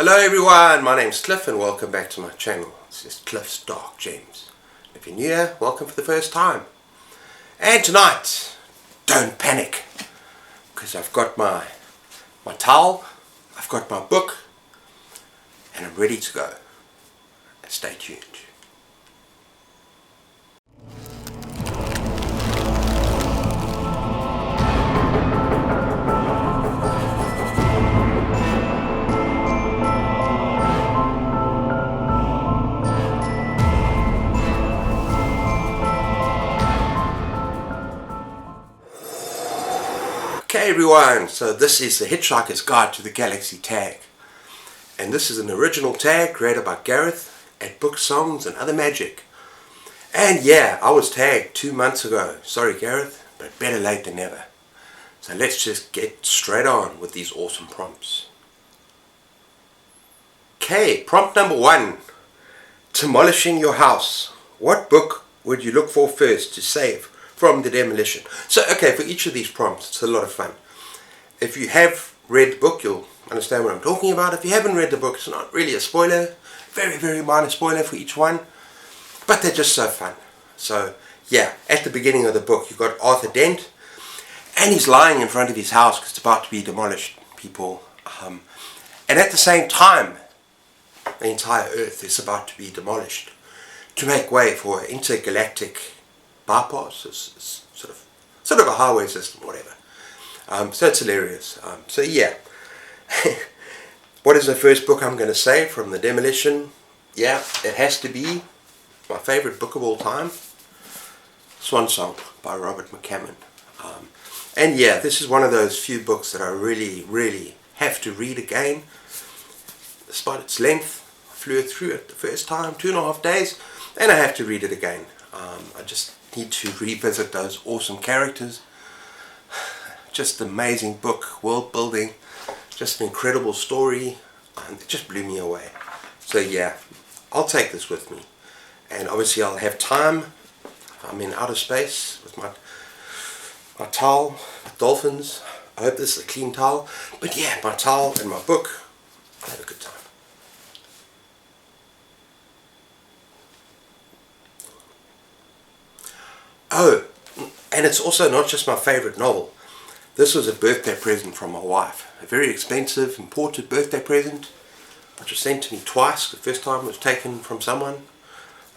Hello everyone, my name's Cliff and welcome back to my channel. This is Cliff's Dark Gems. If you're new here, welcome for the first time. And tonight, don't panic, because I've got my towel, I've got my book, and I'm ready to go. Stay tuned. Okay everyone, so this is the Hitchhiker's Guide to the Galaxy tag. And this is an original tag created by Gareth at bookssongsandothermagic. And yeah, I was tagged 2 months ago. Sorry Gareth, but better late than never. So let's just get straight on with these awesome prompts. Okay, prompt number 1. Demolishing your house. What book would you look for first to save from the demolition? So okay, for each of these prompts, it's a lot of fun. If you have read the book, you'll understand what I'm talking about. If you haven't read the book, it's not really a spoiler. Very, very minor spoiler for each one. But they're just so fun. So yeah, at the beginning of the book, you've got Arthur Dent. And he's lying in front of his house because it's about to be demolished, people. And at the same time, the entire Earth is about to be demolished to make way for an intergalactic bypass. It's sort of a highway system, whatever. So it's hilarious. So yeah, what is the first book I'm going to say from the demolition? Yeah, it has to be my favorite book of all time, Swan Song by Robert McCammon. And yeah, this is one of those few books that I really have to read again. Despite its length, I flew through it the first time, 2.5 days, and I have to read it again. I just need to revisit those awesome characters. Just an amazing book, world building, just an incredible story, and it just blew me away. So yeah, I'll take this with me, and obviously I'll have time. I'm in outer space with my towel, dolphins. I hope this is a clean towel, but yeah, my towel and my book, I'll have a good time. Oh, and it's also not just my favorite novel. This was a birthday present from my wife. A very expensive, imported birthday present, which was sent to me twice. The first time it was taken from someone.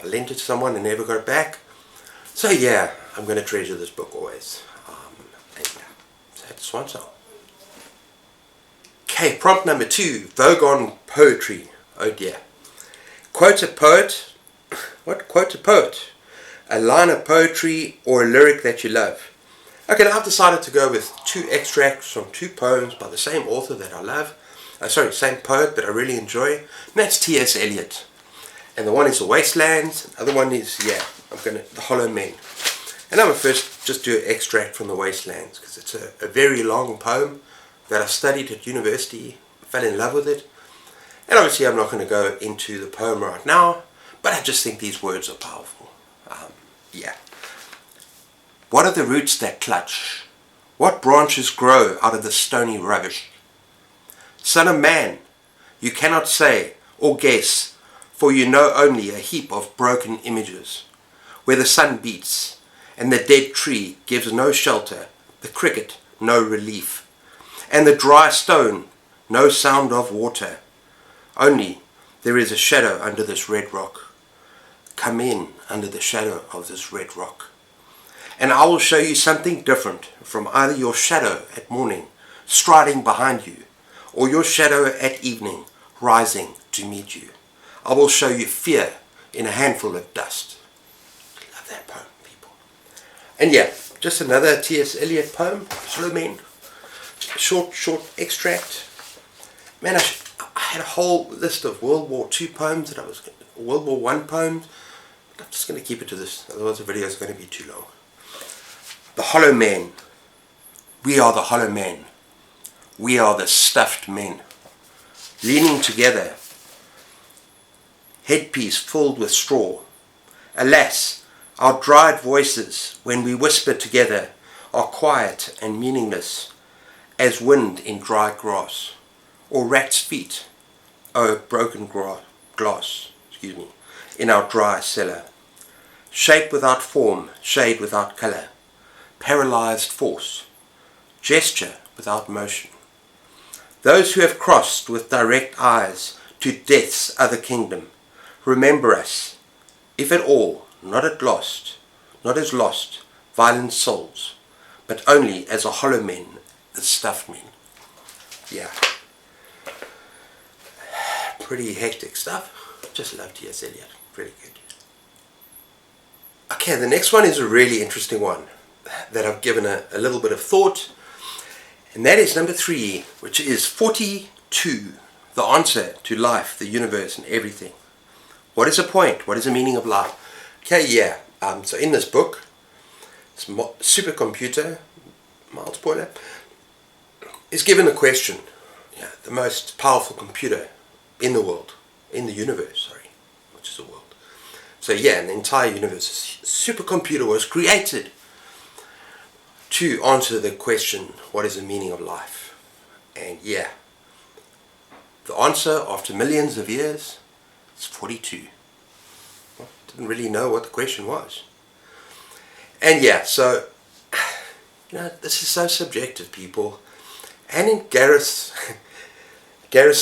I lent it to someone and never got it back. So yeah, I'm going to treasure this book always. And yeah, so that's Swan Song. Okay, prompt number 2. Vogon Poetry. Oh dear. Quote a poet. What? Quote a poet. A line of poetry or a lyric that you love. Okay, now I've decided to go with 2 extracts from 2 poems by the same author that I love. Same poet that I really enjoy. And that's T.S. Eliot. And the one is The Wastelands. The other one is, The Hollow Men. And I'm going to first just do an extract from The Wastelands, because it's a very long poem that I studied at university. I fell in love with it. And obviously I'm not going to go into the poem right now, but I just think these words are powerful. Yeah. What are the roots that clutch? What branches grow out of the stony rubbish? Son of man, you cannot say or guess, for you know only a heap of broken images, where the sun beats, and the dead tree gives no shelter, the cricket no relief, and the dry stone no sound of water. Only there is a shadow under this red rock. Come in under the shadow of this red rock, and I will show you something different from either your shadow at morning striding behind you, or your shadow at evening rising to meet you. I will show you fear in a handful of dust. Love that poem, people. And yeah, just another T.S. Eliot poem, Slow Men. Short extract. Man, I had a whole list of World War II poems that World War I poems. I'm just going to keep it to this, otherwise the video is going to be too long. The Hollow Men. We are the hollow men. We are the stuffed men. Leaning together, headpiece filled with straw. Alas, our dried voices, when we whisper together, are quiet and meaningless as wind in dry grass, or rat's feet oh broken glass, in our dry cellar. Shape without form, shade without colour, paralyzed force, gesture without motion. Those who have crossed with direct eyes to death's other kingdom, remember us, if at all, not as lost, violent souls, but only as a hollow men, as stuffed men. Yeah. Pretty hectic stuff. Just love T.S. Eliot. Pretty good. Okay, the next one is a really interesting one that I've given a little bit of thought, and that is number 3, which is 42, the answer to life, the universe, and everything. What is the point? What is the meaning of life? Okay, yeah. So in this book, this supercomputer, mild spoiler, is given a question. Yeah, the most powerful computer in the world, in the universe, which is the world. So yeah, in the entire universe, a supercomputer was created to answer the question, what is the meaning of life? And yeah, the answer after millions of years is 42. Well, didn't really know what the question was. And yeah, so, this is so subjective, people. And in Gareth's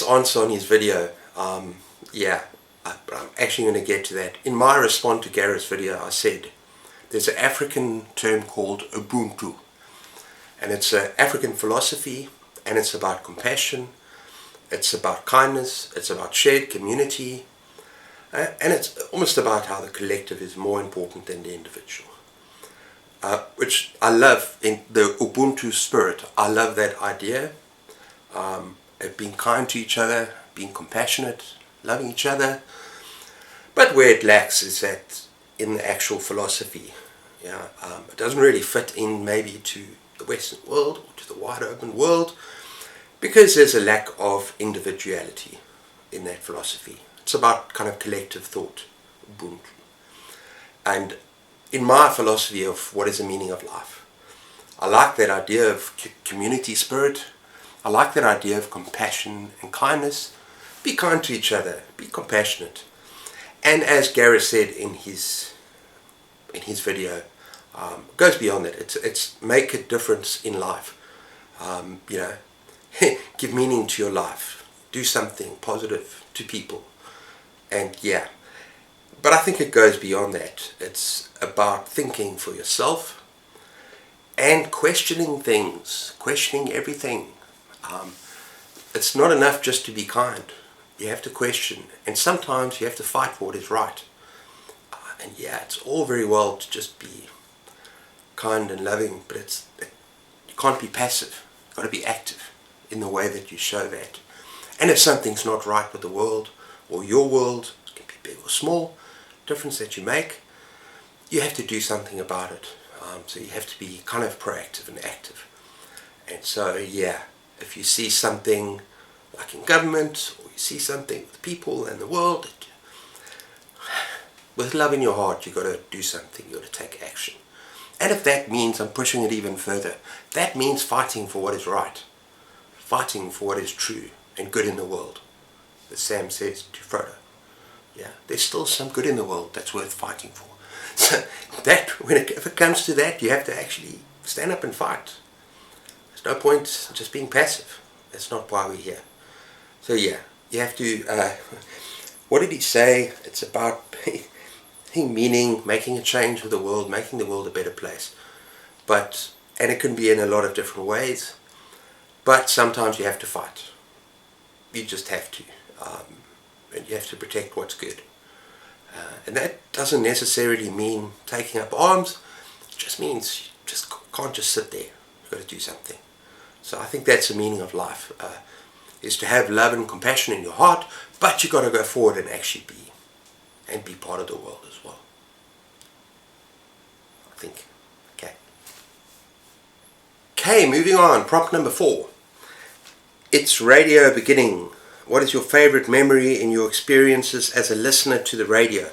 answer on his video, but I'm actually going to get to that. In my response to Gareth's video, I said there's an African term called Ubuntu, and it's an African philosophy, and it's about compassion, it's about kindness, it's about shared community, and it's almost about how the collective is more important than the individual, which I love in the Ubuntu spirit. I love that idea of being kind to each other, being compassionate, loving each other. But where it lacks is that in the actual philosophy. It doesn't really fit in maybe to the Western world or to the wide open world, because there's a lack of individuality in that philosophy. It's about kind of collective thought, Ubuntu. And in my philosophy of what is the meaning of life, I like that idea of community spirit. I like that idea of compassion and kindness. Be kind to each other. Be compassionate. And as Gareth said in his video, goes beyond that. It's make a difference in life. Give meaning to your life. Do something positive to people. And yeah, but I think it goes beyond that. It's about thinking for yourself and questioning things, questioning everything. It's not enough just to be kind. You have to question, and sometimes you have to fight for what is right. And yeah, it's all very well to just be kind and loving, but you can't be passive. You've got to be active in the way that you show that. And if something's not right with the world, or your world, it can be big or small, difference that you make, you have to do something about it. So you have to be kind of proactive and active. And so yeah, if you see something like in government, or you see something with people and the world, with love in your heart, you've got to do something, you've got to take action. And if that means, I'm pushing it even further, that means fighting for what is right, fighting for what is true and good in the world, as Sam says to Frodo. Yeah, there's still some good in the world that's worth fighting for. So that, if it comes to that, you have to actually stand up and fight. There's no point just being passive. That's not why we're here. So yeah, you have to, what did he say? It's about meaning, making a change with the world, making the world a better place. And it can be in a lot of different ways, but sometimes you have to fight. You just have to. And you have to protect what's good. And that doesn't necessarily mean taking up arms. It just means you just can't just sit there. You've got to do something. So I think that's the meaning of life, is to have love and compassion in your heart, but you've got to go forward and actually be part of the world as well. I think. Okay, moving on. Prompt number 4. It's radio beginning. What is your favorite memory in your experiences as a listener to the radio?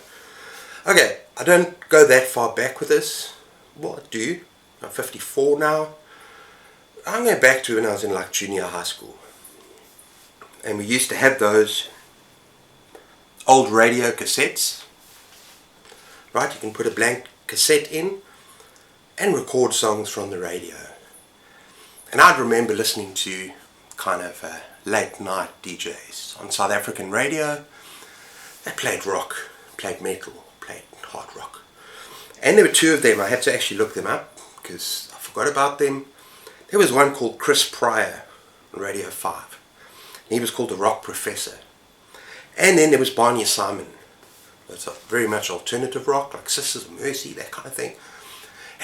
Okay, I don't go that far back with this. Well, I do. I'm 54 now. I'm going back to when I was in like junior high school. And we used to have those old radio cassettes. Right, you can put a blank cassette in and record songs from the radio. And I'd remember listening to kind of late night DJs on South African radio. They played rock, played metal, played hard rock. And there were two of them. I had to actually look them up because I forgot about them. There was one called Chris Pryor on Radio 5. He was called the Rock Professor. And then there was Barney Simon. It's very much alternative rock, like Sisters of Mercy, that kind of thing.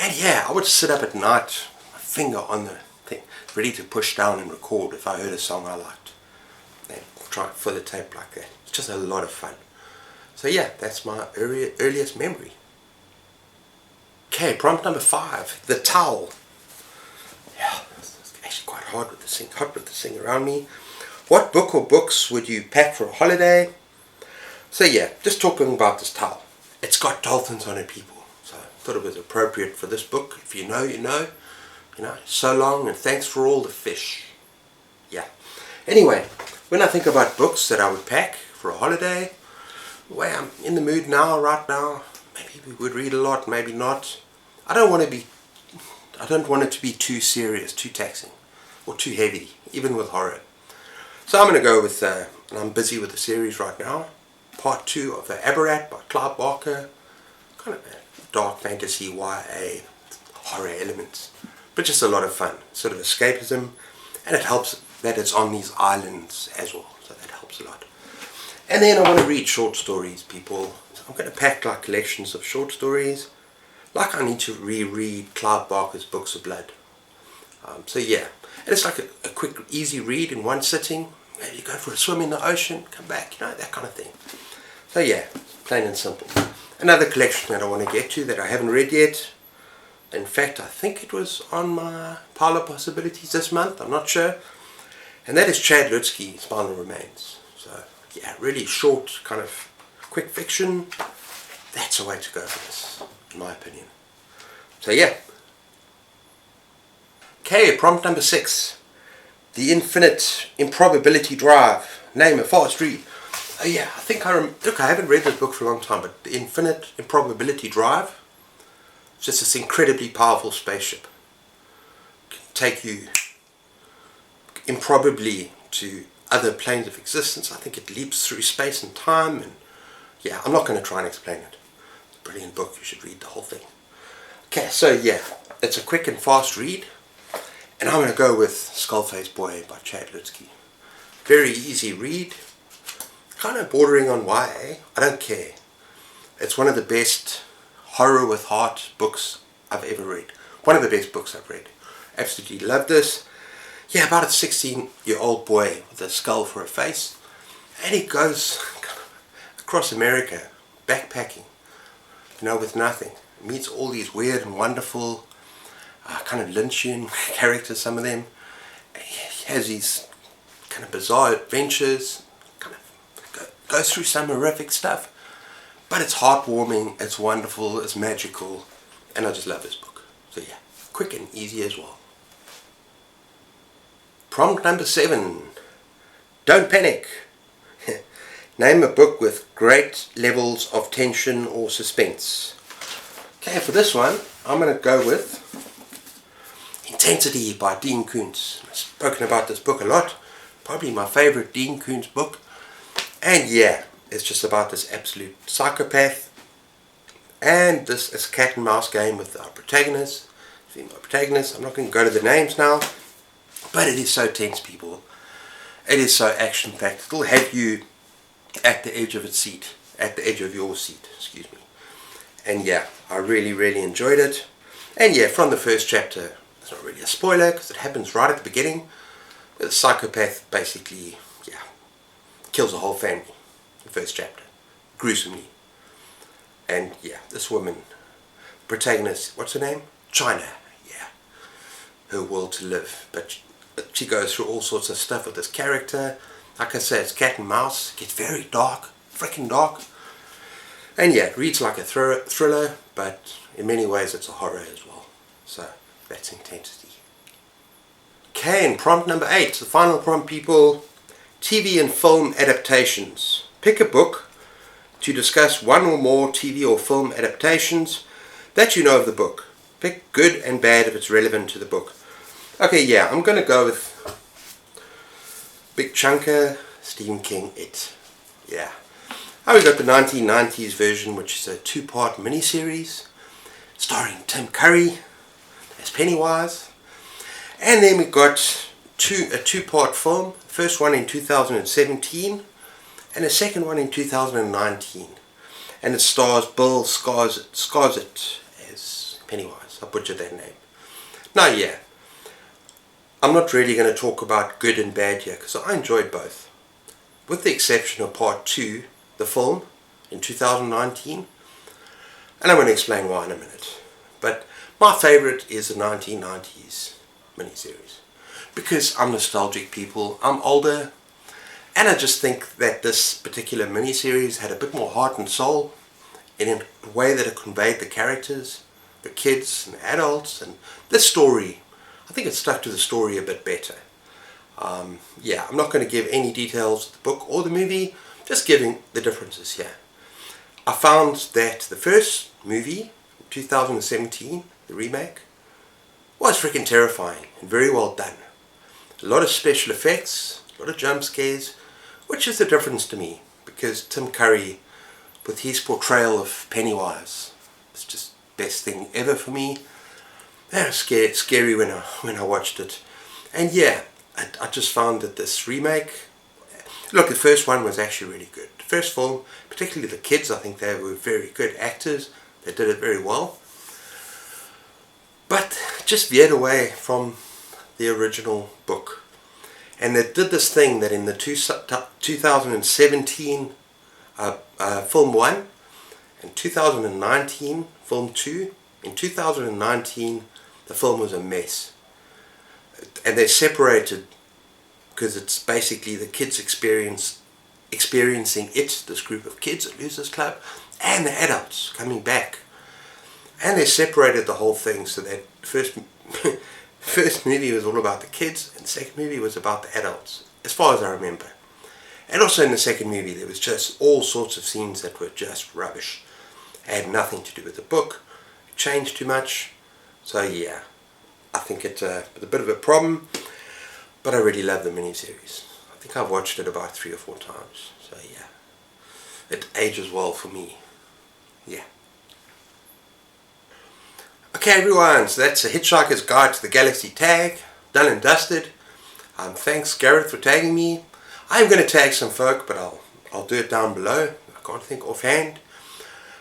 And yeah, I would sit up at night, my finger on the thing, ready to push down and record if I heard a song I liked. And try and fill the tape like that. It's just a lot of fun. So yeah, that's my earliest memory. Okay, prompt number 5, the towel. Yeah, it's actually quite hot with this thing around me. What book or books would you pack for a holiday? So yeah, just talking about this towel. It's got dolphins on it, people. So I thought it was appropriate for this book. If you know, you know. You know, so long and thanks for all the fish. Yeah. Anyway, when I think about books that I would pack for a holiday, well, I'm in the mood now, right now. Maybe we would read a lot, maybe not. I don't want it to be too serious, too taxing, or too heavy, even with horror. So I'm going to go with, and I'm busy with the series right now, part 2 of the Aberrat by Clive Barker. Kind of a dark fantasy, YA, horror elements, but just a lot of fun, sort of escapism, and it helps that it's on these islands as well, so that helps a lot. And then I want to read short stories, people. So I'm going to pack like collections of short stories, like I need to reread Clive Barker's Books of Blood. So yeah, and it's like a quick, easy read in one sitting. Maybe you go for a swim in the ocean, come back, you know, that kind of thing. So yeah, plain and simple. Another collection that I want to get to that I haven't read yet. In fact, I think it was on my pile of possibilities this month, I'm not sure. And that is Chad Lutzke's Spinal Remains. So yeah, really short, kind of quick fiction. That's the way to go for this, in my opinion. So yeah. Okay, prompt number 6. The Infinite Improbability Drive. Name a fast read. Oh yeah, I think look, I haven't read this book for a long time, but The Infinite Improbability Drive. It's just this incredibly powerful spaceship. It can take you improbably to other planes of existence. I think it leaps through space and time, and yeah, I'm not going to try and explain it. It's a brilliant book, you should read the whole thing. Okay, so yeah, it's a quick and fast read, and I'm going to go with Skullface Boy by Chad Lutzke. Very easy read, kind of bordering on YA, I don't care. It's one of the best horror with heart books I've ever read. One of the best books I've read. Absolutely love this. Yeah, about a 16-year-old boy with a skull for a face, and he goes across America backpacking, you know, with nothing. Meets all these weird and wonderful kind of Lynchian characters, some of them. He has these kind of bizarre adventures, kind of goes through some horrific stuff, but it's heartwarming, it's wonderful, it's magical, and I just love this book. So yeah, quick and easy as well. Prompt number 7. Don't panic. Name a book with great levels of tension or suspense. Okay, for this one, I'm going to go with Intensity by Dean Koontz. I've spoken about this book a lot. Probably my favorite Dean Koontz book. And yeah, it's just about this absolute psychopath. And this is cat and mouse game with our protagonist, female protagonist. I'm not going to go to the names now. But it is so tense, people. It is so action-packed. It'll have you at the edge of its seat. At the edge of your seat, excuse me. And yeah, I really, really enjoyed it. And yeah, from the first chapter, it's not really a spoiler because it happens right at the beginning. The psychopath basically, yeah, kills a whole family. The first chapter. Gruesomely. And yeah, this woman, protagonist, what's her name? China. Yeah. Her will to live. But she goes through all sorts of stuff with this character. Like I said, it's cat and mouse. It gets very dark, freaking dark. And yeah, it reads like a thriller, but in many ways it's a horror as well. So that's Intensity. Okay, and prompt number 8, the final prompt, people. TV and film adaptations. Pick a book to discuss one or more TV or film adaptations that you know of the book. Pick good and bad if it's relevant to the book. Okay, yeah, I'm going to go with big chunker, Stephen King, It. Yeah. We got the 1990s version, which is a 2-part miniseries starring Tim Curry as Pennywise. And then we got a 2-part film, first one in 2017 and a second one in 2019. And it stars Bill Skarsgård as Pennywise. I butchered that name. Now, yeah, I'm not really going to talk about good and bad here because I enjoyed both. With the exception of part 2, the film in 2019, and I'm going to explain why in a minute. But my favourite is the 1990s miniseries because I'm nostalgic, people. I'm older, and I just think that this particular miniseries had a bit more heart and soul in a way that it conveyed the characters, the kids and the adults, and the story. I think it stuck to the story a bit better. Yeah, I'm not going to give any details of the book or the movie, just giving the differences here. I found that the first movie, 2017, the remake, was freaking terrifying and very well done. A lot of special effects, a lot of jump scares, which is the difference to me, because Tim Curry, with his portrayal of Pennywise, it's just the best thing ever for me. It was scary when I watched it. And yeah, I just found that this remake, look, the first one was actually really good. The first film, particularly the kids, I think they were very good actors. They did it very well. But just veered away from the original book. And they did this thing that in the 2017 film 1 and 2019 film 2, in 2019 the film was a mess. And they separated because it's basically the kids experiencing it, this group of kids at Losers Club, and the adults coming back. And they separated the whole thing so that first movie was all about the kids and the second movie was about the adults, as far as I remember. And also in the second movie there was just all sorts of scenes that were just rubbish. Had nothing to do with the book, it changed too much. So yeah, I think it's a bit of a problem, but I really love the miniseries. I think I've watched it about 3 or 4 times, so yeah, it ages well for me. Yeah. Okay everyone, so that's a Hitchhiker's Guide to the Galaxy tag, done and dusted. Thanks Gareth for tagging me. I'm going to tag some folk, but I'll do it down below. I can't think offhand.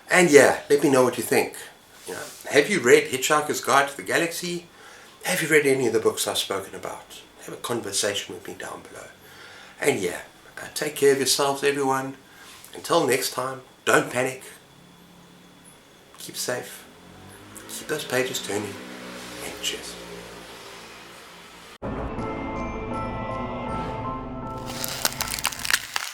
And yeah, let me know what you think. You know, have you read Hitchhiker's Guide to the Galaxy? Have you read any of the books I've spoken about? Have a conversation with me down below. And yeah, take care of yourselves everyone. Until next time, don't panic. Keep safe. Keep those pages turning. And cheers.